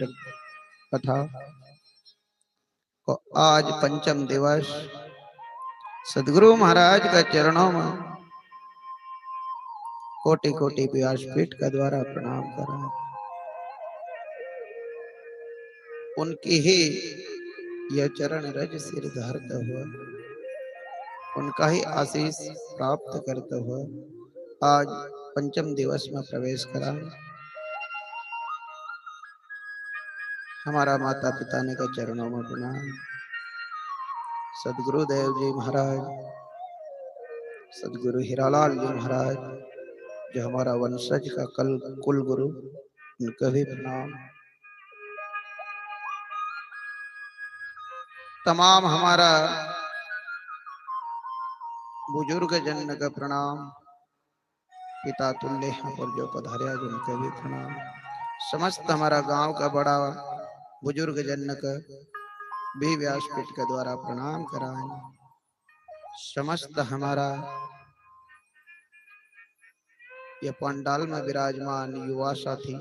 पवित्र कथा को आज पंचम दिवस सदगुरु महाराज के चरणों में कोटि कोटि व्यासपीठ का द्वारा प्रणाम करा। उनकी ही यह चरण रज सिर धारता हुआ, उनका ही आशीष प्राप्त करता हुआ आज पंचम दिवस में प्रवेश करा। हमारा माता पिता ने का चरणों में प्रणाम। सदगुरु देव जी महाराज, सदगुरु हीरालाल जी महाराज जो हमारा वंशज का कुल गुरु, उनका भी प्रणाम। तमाम हमारा बुजुर्ग जन का प्रणाम। पिता तुल्य यहाँ पर जो पधार्या उनका भी प्रणाम। समस्त हमारा गांव का बड़ा बुजुर्ग जन का भी व्यासपीठ के द्वारा प्रणाम कराएं। समस्त हमारा ये पंडाल में विराजमान युवा साथी,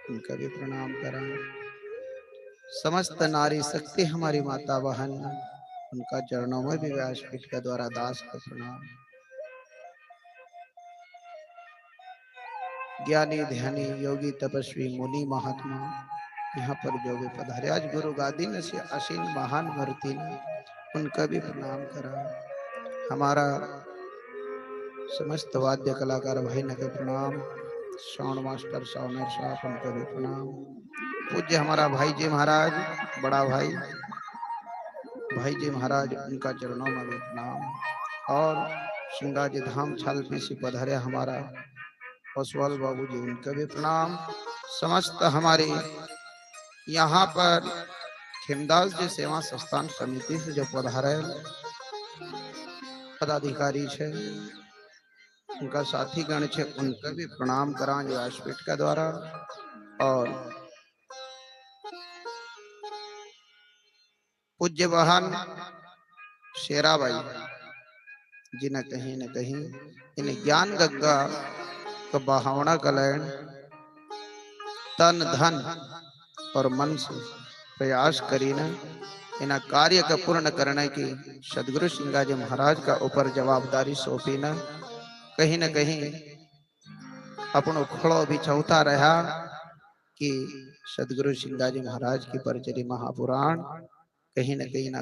उनका भी प्रणाम कराएं। समस्त नारी शक्ति हमारी माता बहन, उनका चरणों में भी व्यासपीठ के द्वारा दास को प्रणाम। ज्ञानी ध्यानी योगी तपस्वी मुनि महात्मा यहाँ पर जो भी पधारे आज गुरु गादी में से आसीन महान मूर्ति ने, उनका भी प्रणाम करा। हमारा समस्त वाद्य कलाकार भाई ने के प्रणाम। साउंड मास्टर साउंडर साहब, उनका भी प्रणाम। पूज्य हमारा भाई जी महाराज, बड़ा भाई भाई जी महाराज, उनका चरणों में भी प्रणाम। और सिंगाजी धाम छालपी से पधारे हमारा oswal बाबू जी, उनका भी प्रणाम। समस्त हमारे यहाँ पर खिमदास जी सेवा संस्थान समिति से जो पधारे पदाधिकारी है, उनका साथी गण है, उनका भी प्रणाम करा व्यासपीठ का द्वारा। और पूज्य बहन शेराबाई जी ने कहीं न कहीं इन ज्ञान गंगा का बहावना कलैन तन धन और मन से प्रयास करी न इन कार्य का पूर्ण करने की सदगुरु सिंगाजी महाराज का ऊपर जवाबदारी सौंपी न कहीं अपनो खड़ो भी चौथा रहा कि सदगुरु सिंगाजी महाराज की परिचरी महापुराण कहीं न कहीं ना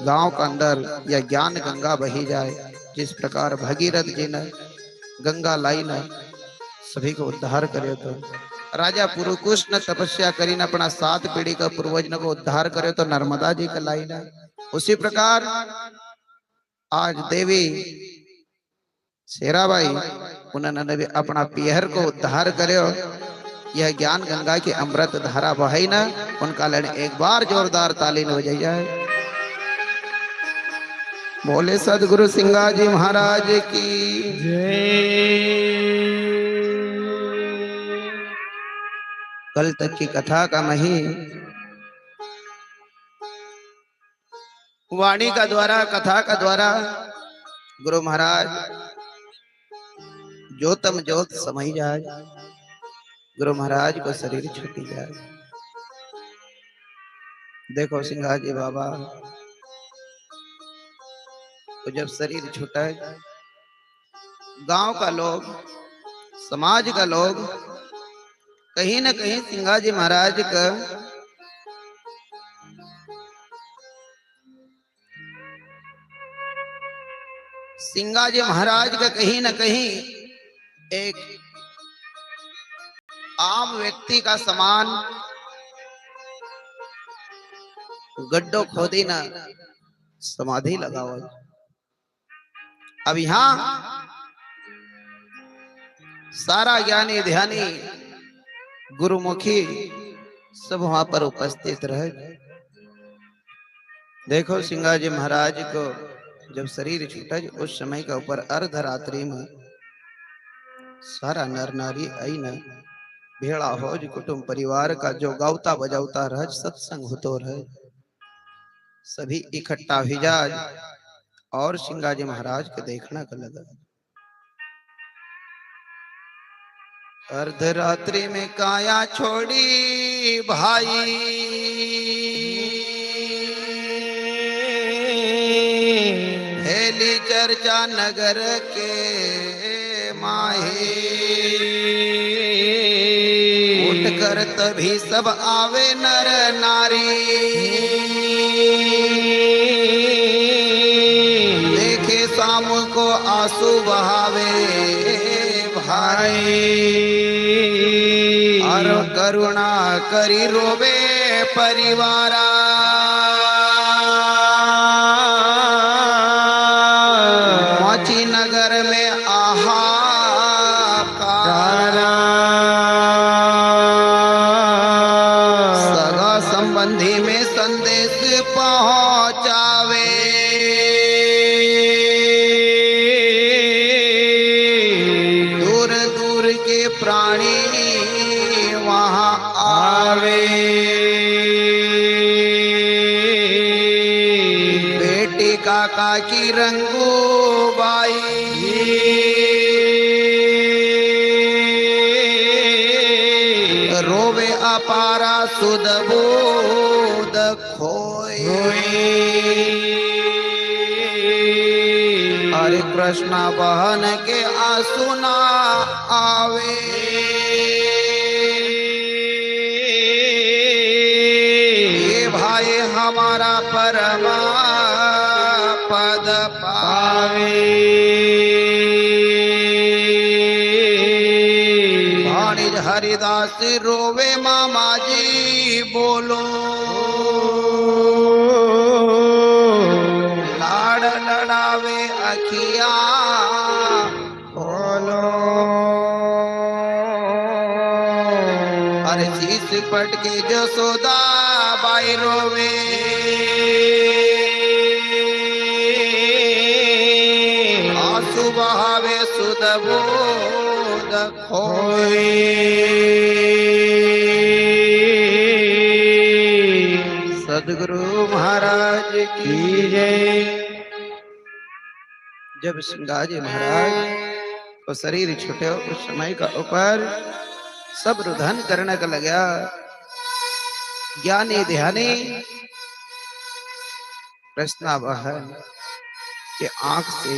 गांव का अंदर या ज्ञान गंगा बही जाए। जिस प्रकार भगीरथ जी ने गंगा लाई न सभी को उद्धार करे, तो राजा पुरुकुश ने तपस्या करी न अपना 7 पीढ़ी का पूर्वज ने को उद्धार करे, तो नर्मदा जी का लाई न। उसी प्रकार आज देवी शेराबाई उन्होंने भी अपना पियर को उद्धार करे। यह ज्ञान गंगा की अमृत धारा बही न, उनका लड़ एक बार जोरदार ताली हो जाए। बोले सदगुरु सिंगाजी महाराज की जय। कल तक की कथा का मही वाणी का द्वारा, कथा का द्वारा गुरु महाराज ज्योतम ज्योत समय जाए, गुरु महाराज को शरीर छूटी जाए। देखो सिंगाजी बाबा तो जब शरीर छूटा, गांव का लोग, समाज का लोग कहीं न कहीं सिंगाजी महाराज का सिंगाजी महाराज का कहीं न कहीं एक आम व्यक्ति का समान गड्ढो खोदी ना समाधि लगाओ। अब यहां सारा ज्ञानी ध्यानी गुरुमुखी सब वहां पर उपस्थित रहे। देखो सिंगाजी महाराज को जब शरीर छूटा, उस समय का ऊपर अर्धरात्रि में सारा नर नारी आई न भेड़ा हो कुटुंब परिवार का जो गावता बजावता रह, सत्संग होतो रहे, सभी इकट्ठा ही जाज और सिंगाजी महाराज के देखना का लगा। अर्धरात्रि में काया छोड़ी भाई, फैली चर्चा नगर के माही। उठकर तभी सब आवे नर नारी, देखे शाम को आंसू बहावे भाई। और करुणा करी रोवे परिवारा, मची नगर में आहाकार। सगा संबंधी में संदेश पहुंचावे, दूर दूर के प्राणी वहां आवे। बेटी काका की रंगू बाई, रोवे अपारा सुध बोध खोई। हरे कृष्ण बहन के आंसू ना आवे, ये भाई हमारा परमा पद पावे। भाणिज हरिदास रोवे मामा जी बोलो, लाड़ लड़ावे अखिया बोलो। अरे शीश पट के जसोदा बाई रोवे, आंसू बहावे सुध बोध खोई। सदगुरु महाराज की जय। जब सिंगाजी महाराज को शरीर छूटे उस समय का ऊपर सब रुधन करने का लगा। ज्ञानी ध्यानी कृष्णा बहन के आंख से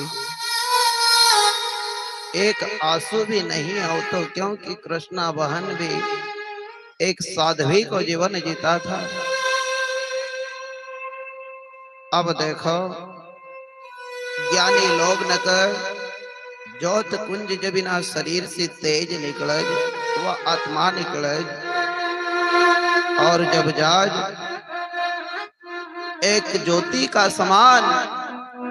एक आंसू भी नहीं हो, तो क्योंकि कृष्णा बहन भी एक साध्वी को जीवन जीता था। अब देखो ज्ञानी लोग न कर ज्योत कुंज जब बिना शरीर से तेज निकले, वह आत्मा निकले, और जब जाज एक ज्योति का समान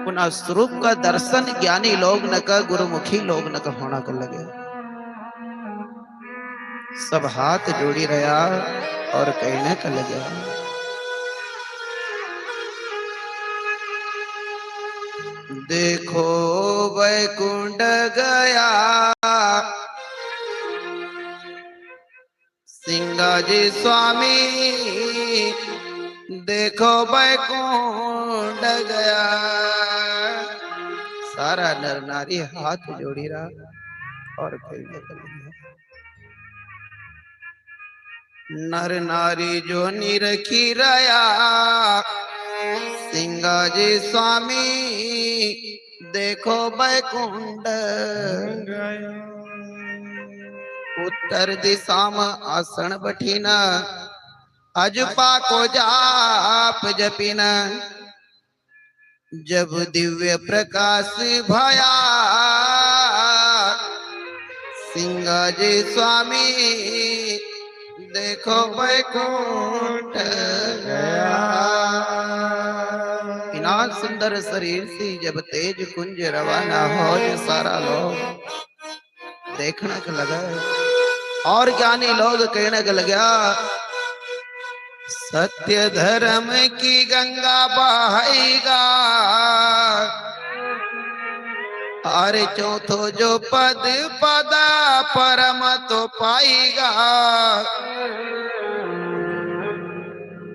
पुनः स्वरूप का दर्शन ज्ञानी लोग न का गुरुमुखी लोग न का होना कर लगे। सब हाथ जोड़ी रहा और कहने का लगे, देखो वैकुंठ गया सिंगाजी स्वामी, देखो वैकुंठ गया। सारा नर नारी हाथ जोड़ी रहा और कहने लगे, नर नारी जो निरखी रहा सिंगाजी स्वामी, देखो वैकुंठ गया। उत्तर दिशा में आसन बठीना, अजपा को जाप जपीना। जब दिव्य प्रकाश भया सिंगाजी स्वामी, देखो वैकुंठ गया। इतना सुंदर शरीर से जब तेज कुंज रवाना हो, सारा लोग देखने को लगा और ज्ञानी लोग कहने को लगा, सत्य धर्म की गंगा बहेगा, अरे चौथो जो पद पदा परम तो पाएगा।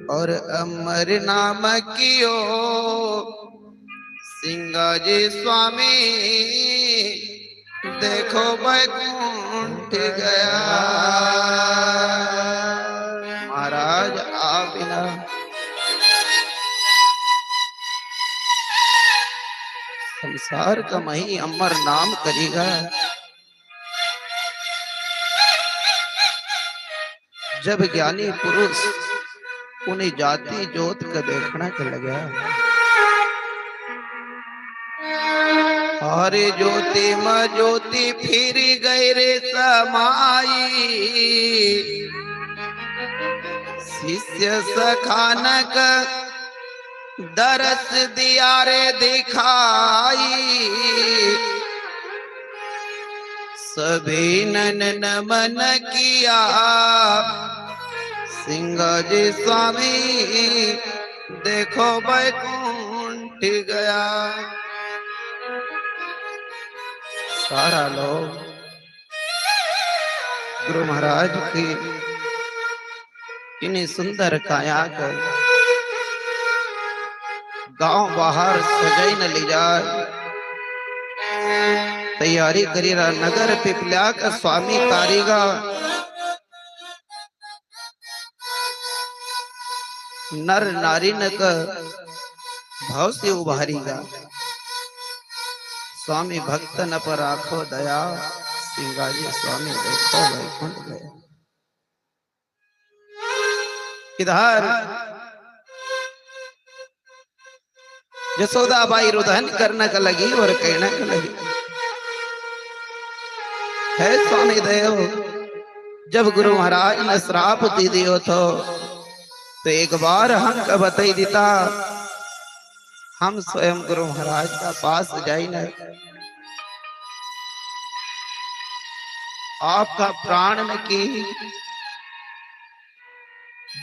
और अमर नाम कियो सिंगाजी स्वामी, देखो वैकुंठ गया। महाराज आ बिना संसार का मही अमर नाम करेगा। जब ज्ञानी पुरुष उन्हें जाति जोत का देखना के लगा, अरे ज्योति में ज्योति फिर गए रे समाई, शिष्य सखानक दरस दिया रे दिखाई, सभी नन नमन किया सिंगाजी स्वामी, देखो बैकुंठ गया। सारा लोग गुरु महाराज की इन्हीं सुंदर काया कर गांव बाहर सजाई न ले जाए, तैयारी करेगा नगर पिपल्या का स्वामी तारीगा। नर नारी न का भाव से उभारीगा, स्वामी भक्त न पर आखो दया, सिंगाजी स्वामी देखो वैकुंठ गया। इधर यशोदाबाई रुदन करने का लगी और कहने का लगी, है स्वामी देव, जब गुरु महाराज ने श्राप दे दियो तो एक बार हमका बताई देता, हम स्वयं गुरु महाराज का पास जाई न, आपका प्राण में की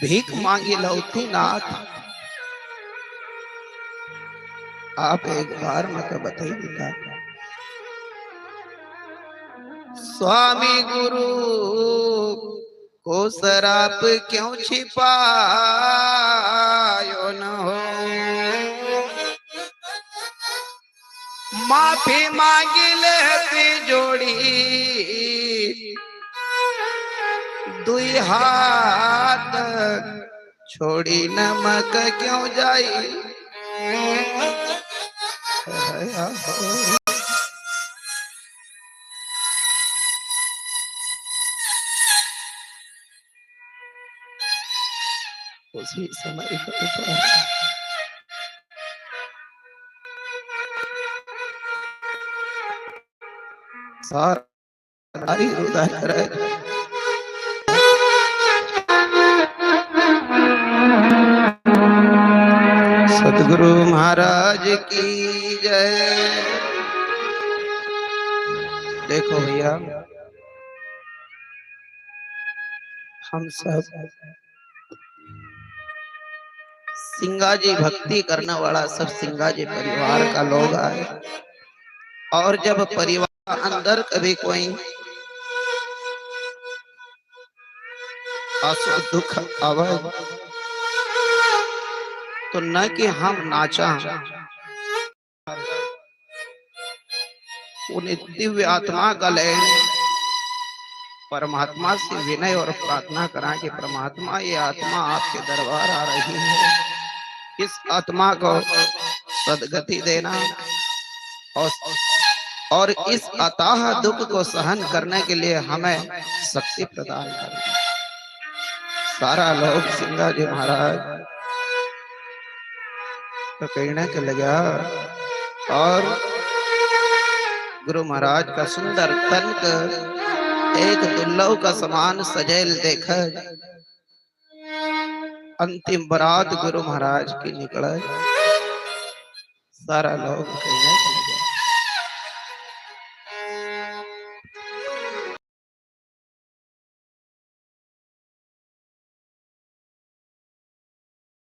भीख मांगी लौती नाथ, आप एक बार मत बताई देता। स्वामी गुरु को शराप क्यों छिपायो न हो, माफी मांगी लेती जोड़ी, दुई हाथ छोड़ी नमक क्यों जाई। उसी समय सारी रुदन करे। सतगुरु महाराज की जय। देखो भैया, हम सब सिंगाजी भक्ति करने वाला सब सिंगाजी परिवार का लोग आए, और जब परिवार अंदर कभी कोई आंसू दुख आवे तो न कि हम नाचा, उन्हें दिव्य आत्मा का लय परमात्मा से विनय और प्रार्थना करा कि परमात्मा ये आत्मा आपके दरबार आ रही है, इस आत्मा को सदगति देना और इस अथाह दुख को सहन करने के लिए हमें शक्ति प्रदान करना। सारा लोग सिंगाजी महाराज तो कहने के लगा, और गुरु महाराज का सुंदर तन एक दुल्लभ का समान सजैल देखा, अंतिम बारात गुरु महाराज की निकला। सारा लोग कहने